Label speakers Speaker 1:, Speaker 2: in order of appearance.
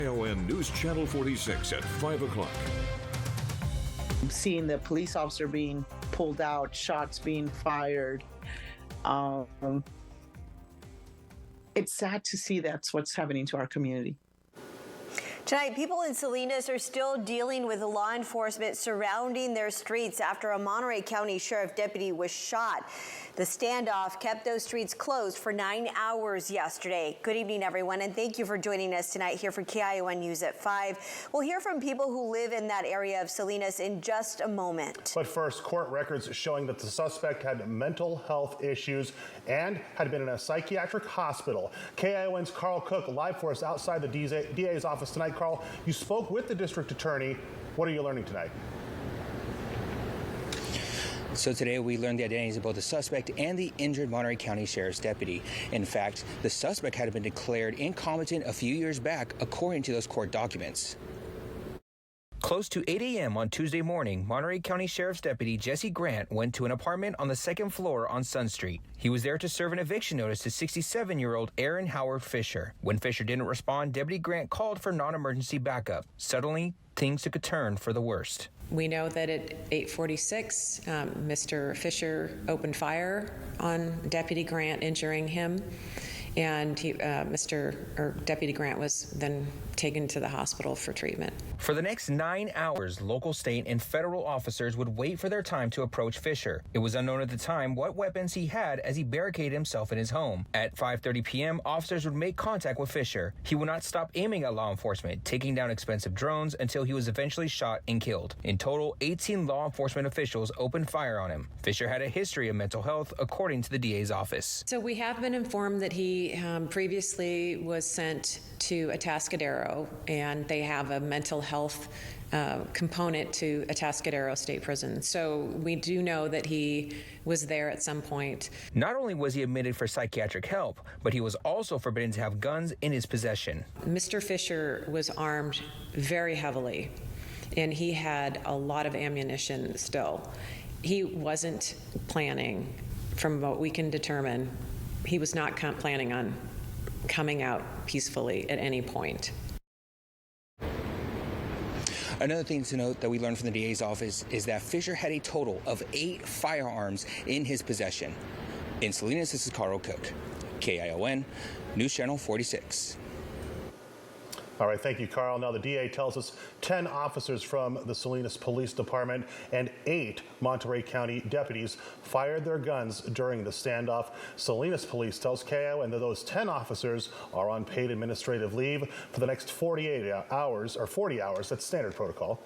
Speaker 1: KON News Channel 46 at 5 o'clock.
Speaker 2: Seeing the police officer being pulled out, shots being fired. It's sad to see that's what's happening to our community.
Speaker 3: Tonight, people in Salinas are still dealing with law enforcement surrounding their streets after a Monterey County Sheriff deputy was shot. The standoff kept those streets closed for 9 hours yesterday. Good evening, everyone, and thank you for joining us tonight here for KION News at 5. We'll hear from people who live in that area of Salinas in just a moment.
Speaker 4: But first, court records showing that the suspect had mental health issues and had been in a psychiatric hospital. KION's Carl Cook live for us outside the DA's office tonight. Carl, you spoke with the district attorney. What are you learning tonight?
Speaker 5: So today we learned the identities of both the suspect and the injured Monterey County Sheriff's deputy. In fact, the suspect had been declared incompetent a few years back, according to those court documents. Close to 8 a.m. on Tuesday morning, Monterey County Sheriff's Deputy Jesse Grant went to an apartment on the second floor on Sun Street. He was there to serve an eviction notice to 67-year-old Aaron Howard Fisher. When Fisher didn't respond, Deputy Grant called for non-emergency backup. Suddenly, things took a turn for the worst.
Speaker 6: We know that at 8:46, Mr. Fisher opened fire on Deputy Grant, injuring him. And Deputy Grant was then taken to the hospital for treatment.
Speaker 5: For the next 9 hours, local, state, and federal officers would wait for their time to approach Fisher. It was unknown at the time what weapons he had as he barricaded himself in his home. At 5:30 p.m., officers would make contact with Fisher. He would not stop aiming at law enforcement, taking down expensive drones until he was eventually shot and killed. In total, 18 law enforcement officials opened fire on him. Fisher had a history of mental health, according to the DA's office.
Speaker 6: So we have been informed that he previously was sent to Atascadero, and they have a mental health component to Atascadero State Prison. So we do know that he was there at some point.
Speaker 5: Not only was he admitted for psychiatric help, but he was also forbidden to have guns in his possession.
Speaker 6: Mr. Fisher was armed very heavily, and he had a lot of ammunition still. He wasn't planning, from what we can determine, he was not planning on coming out peacefully at any point.
Speaker 5: Another thing to note that we learned from the DA's office is that Fisher had a total of 8 firearms in his possession. In Salinas, this is Carl Cook, KION News Channel 46.
Speaker 4: All right, thank you, Carl. Now, the DA tells us 10 officers from the Salinas Police Department and 8 Monterey County deputies fired their guns during the standoff. Salinas Police tells KION that those 10 officers are on paid administrative leave for the next 48 hours, or 40 hours. That's standard protocol.